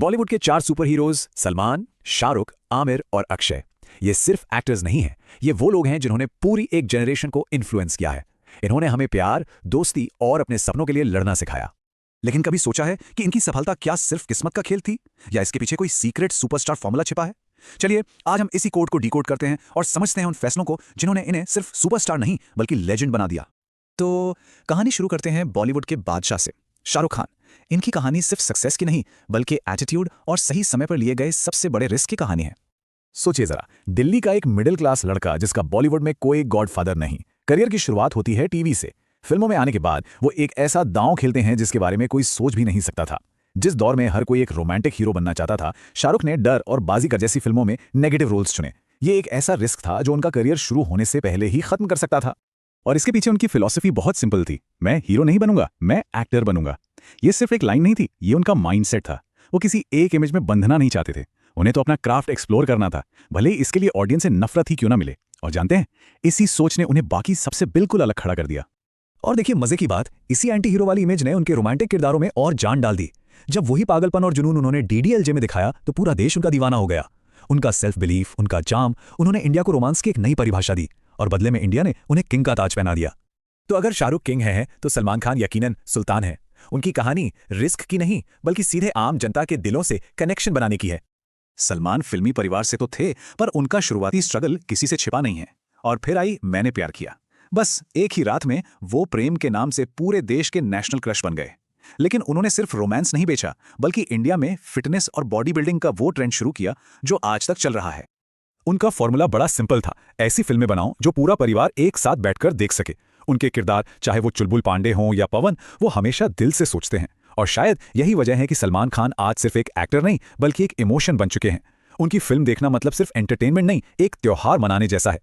बॉलीवुड के 4 super heroes Salman, Shahrukh, Aamir और अक्षय, ये सिर्फ एक्टर्स नहीं हैं, ये वो लोग हैं जिन्होंने पूरी एक जनरेशन को इन्फ्लुएंस किया है। इन्होंने हमें प्यार, दोस्ती और अपने सपनों के लिए लड़ना सिखाया। लेकिन कभी सोचा है कि इनकी सफलता क्या सिर्फ किस्मत का खेल थी या इसके पीछे कोई सीक्रेट सुपरस्टार फॉर्मूला छिपा है? चलिए आज हम इसी कोड को डिकोड करते हैं और समझते हैं उन फैसलों को जिन्होंने इन्हें सिर्फ सुपरस्टार नहीं बल्कि लेजेंड बना दिया। तो कहानी शुरू करते हैं बॉलीवुड के बादशाह से, शाहरुख खान। इनकी कहानी सिर्फ सक्सेस की नहीं बल्कि एटीट्यूड और सही समय पर लिए गए सबसे बड़े रिस्क की कहानी है। सोचिए जरा, दिल्ली का एक मिडिल क्लास लड़का जिसका बॉलीवुड में कोई गॉडफादर नहीं। करियर की शुरुआत होती है टीवी से। फिल्मों में आने के बाद वो एक ऐसा दांव खेलते हैं जिसके बारे में कोई सोच भी नहीं सकता था। जिस दौर में हर कोई एक रोमांटिक हीरो बनना चाहता था, शाहरुख ने डर और बाजीगर जैसी फिल्मों में नेगेटिव रोल्स चुने। ये एक ऐसा रिस्क था जो उनका करियर शुरू होने से पहले ही खत्म कर सकता था। और इसके पीछे उनकी फिलॉसफी बहुत सिंपल थी, मैं हीरो नहीं बनूंगा, मैं एक्टर बनूंगा। ये सिर्फ एक लाइन नहीं थी, ये उनका माइंडसेट था। वो किसी एक इमेज में बंधना नहीं चाहते थे, उन्हें तो अपना क्राफ्ट एक्सप्लोर करना था, भले ही इसके लिए ऑडियंस से नफरत ही क्यों ना मिले। और जानते हैं, इसी सोच ने उन्हें बाकी सबसे बिल्कुल अलग खड़ा कर दिया। और देखिए मजे की बात, इसी एंटी हीरो वाली इमेज ने उनके रोमांटिक किरदारों में और जान डाल दी। जब वही पागलपन और जुनून उन्होंने डीडीएलजे में दिखाया तो पूरा देश उनका दीवाना हो गया। उनका सेल्फ बिलीफ, उनका चार्म, उन्होंने इंडिया को रोमांस की एक नई परिभाषा दी और बदले में इंडिया ने उन्हें किंग का ताज पहना दिया। तो अगर शाहरुख किंग है तो सलमान खान यकीनन सुल्तान है। उनकी कहानी रिस्क की नहीं बल्कि सीधे आम जनता के दिलों से कनेक्शन बनाने की है। सलमान फिल्मी परिवार से तो थे, पर उनका शुरुआती स्ट्रगल किसी से छिपा नहीं है। और फिर आई मैंने प्यार किया। बस एक ही रात में वो प्रेम के नाम से पूरे देश के नेशनल क्रश बन गए। लेकिन उन्होंने सिर्फ रोमांस नहीं बेचा, बल्कि इंडिया में फिटनेस और बॉडी बिल्डिंग का वो ट्रेंड शुरू किया जो आज तक चल रहा है। उनका फॉर्मूला बड़ा सिंपल था, ऐसी फिल्में बनाओ जो पूरा परिवार एक साथ बैठकर देख सके। उनके किरदार, चाहे वो चुलबुल पांडे हों या पवन, वो हमेशा दिल से सोचते हैं। और शायद यही वजह है कि सलमान खान आज सिर्फ एक एक्टर नहीं बल्कि एक इमोशन बन चुके हैं। उनकी फिल्म देखना मतलब सिर्फ एंटरटेनमेंट नहीं, एक त्योहार मनाने जैसा है।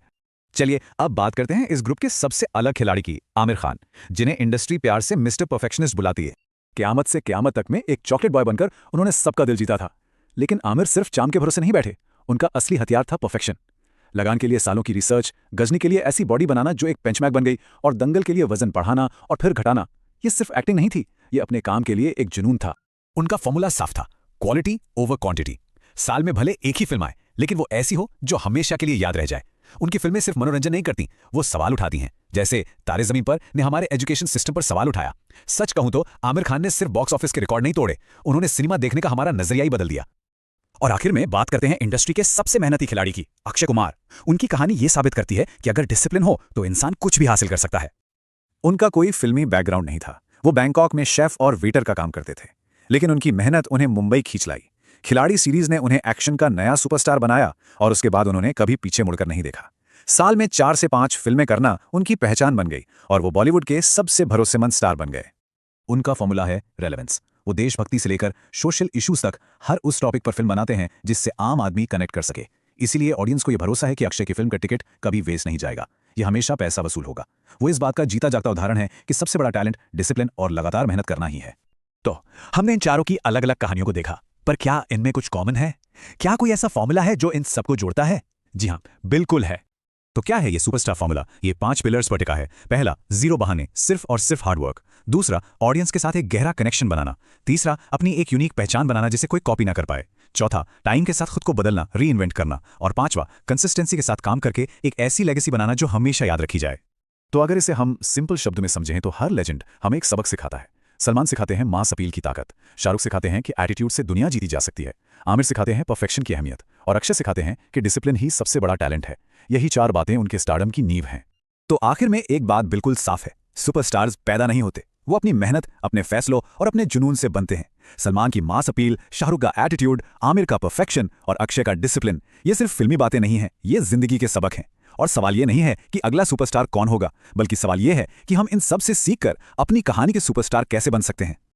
चलिए अब बात करते हैं इस ग्रुप के सबसे अलग खिलाड़ी की, आमिर खान, जिन्हें इंडस्ट्री प्यार से मिस्टर परफेक्शनिस्ट बुलाती है। क़यामत से क़यामत तक में एक चॉकलेट बॉय बनकर उन्होंने सबका दिल जीता था। लेकिन आमिर सिर्फ चार्म के भरोसे नहीं बैठे, उनका असली हथियार था परफेक्शन। लगान के लिए सालों की रिसर्च, गजनी के लिए ऐसी बॉडी बनाना जो एक बेंचमार्क बन गई, और दंगल के लिए वजन बढ़ाना और फिर घटाना। ये सिर्फ एक्टिंग नहीं थी, ये अपने काम के लिए एक जुनून था। उनका फॉर्मूला साफ था, क्वालिटी ओवर क्वांटिटी। साल में भले एक ही फिल्म आए, लेकिन वो ऐसी हो जो हमेशा के लिए याद रह जाए। उनकी फिल्में सिर्फ मनोरंजन नहीं करती, वो सवाल उठाती हैं। जैसे तारे ज़मीन पर ने हमारे एजुकेशन सिस्टम पर सवाल उठाया। सच कहूं तो आमिर खान ने सिर्फ बॉक्स ऑफिस के रिकॉर्ड नहीं तोड़े, उन्होंने सिनेमा देखने का हमारा नजरिया ही बदल दिया। और आखिर में बात करते हैं इंडस्ट्री के सबसे मेहनती खिलाड़ी की, अक्षय कुमार। उनकी कहानी ये साबित करती है कि अगर डिसिप्लिन हो तो इंसान कुछ भी हासिल कर सकता है। उनका कोई फिल्मी बैकग्राउंड नहीं था, वो बैंकॉक में शेफ और वेटर का काम करते थे। लेकिन उनकी मेहनत उन्हें मुंबई खींच लाई। खिलाड़ी सीरीज ने उन्हें एक्शन का नया सुपरस्टार बनाया और उसके बाद उन्होंने कभी पीछे मुड़कर नहीं देखा। साल में 4 से 5 फिल्में करना उनकी पहचान बन गई और वो बॉलीवुड के सबसे भरोसेमंद स्टार बन गए। उनका फॉर्मूला है रेलेवेंस। वो देशभक्ति से लेकर सोशल इश्यूज तक हर उस टॉपिक पर फिल्म बनाते हैं जिससे आम आदमी कनेक्ट कर सके। इसीलिए ऑडियंस को यह भरोसा है कि अक्षय की फिल्म का टिकट कभी वेस्ट नहीं जाएगा, ये हमेशा पैसा वसूल होगा। वो इस बात का जीता जागता उदाहरण है कि सबसे बड़ा टैलेंट डिसिप्लिन और लगातार मेहनत करना ही है। तो हमने इन चारों की अलग अलग कहानियों को देखा, पर क्या इनमें कुछ कॉमन है? क्या कोई ऐसा फॉर्मूला है जो इन सबको जोड़ता है? जी हाँ, बिल्कुल है। तो क्या है ये सुपरस्टार फॉर्मूला? ये 5 पिलर्स पर टिका है। पहला, जीरो बहाने, सिर्फ और सिर्फ हार्डवर्क। दूसरा, ऑडियंस के साथ एक गहरा कनेक्शन बनाना। तीसरा, अपनी एक यूनिक पहचान बनाना जिसे कोई कॉपी ना कर पाए। चौथा, टाइम के साथ खुद को बदलना, री इन्वेंट करना। और पांचवा, कंसिस्टेंसी के साथ काम करके एक ऐसी लेगेसी बनाना जो हमेशा याद रखी जाए। तो अगर इसे हम सिंपल शब्द में समझें तो हर लेजेंड हमें एक सबक सिखाता है। सलमान सिखाते हैं मास अपील की ताकत, शाहरुख सिखाते हैं कि एटीट्यूड से दुनिया जीती जा सकती है, आमिर सिखाते हैं परफेक्शन की अहमियत, और अक्षय सिखाते हैं कि डिसिप्लिन ही सबसे बड़ा टैलेंट है। यही 4 बातें उनके स्टारडम की नींव हैं। तो आखिर में एक बात बिल्कुल साफ है, सुपरस्टार्स पैदा नहीं होते, वो अपनी मेहनत, अपने फैसलों और अपने जुनून से बनते हैं। सलमान की मास अपील, शाहरुख का एटीट्यूड, आमिर का परफेक्शन और अक्षय का डिसिप्लिन, ये सिर्फ फिल्मी बातें नहीं हैं, ये जिंदगी के सबक हैं। और सवाल ये नहीं है कि अगला सुपरस्टार कौन होगा, बल्कि सवाल ये है कि हम इन सब से सीखकर अपनी कहानी के सुपरस्टार कैसे बन सकते हैं।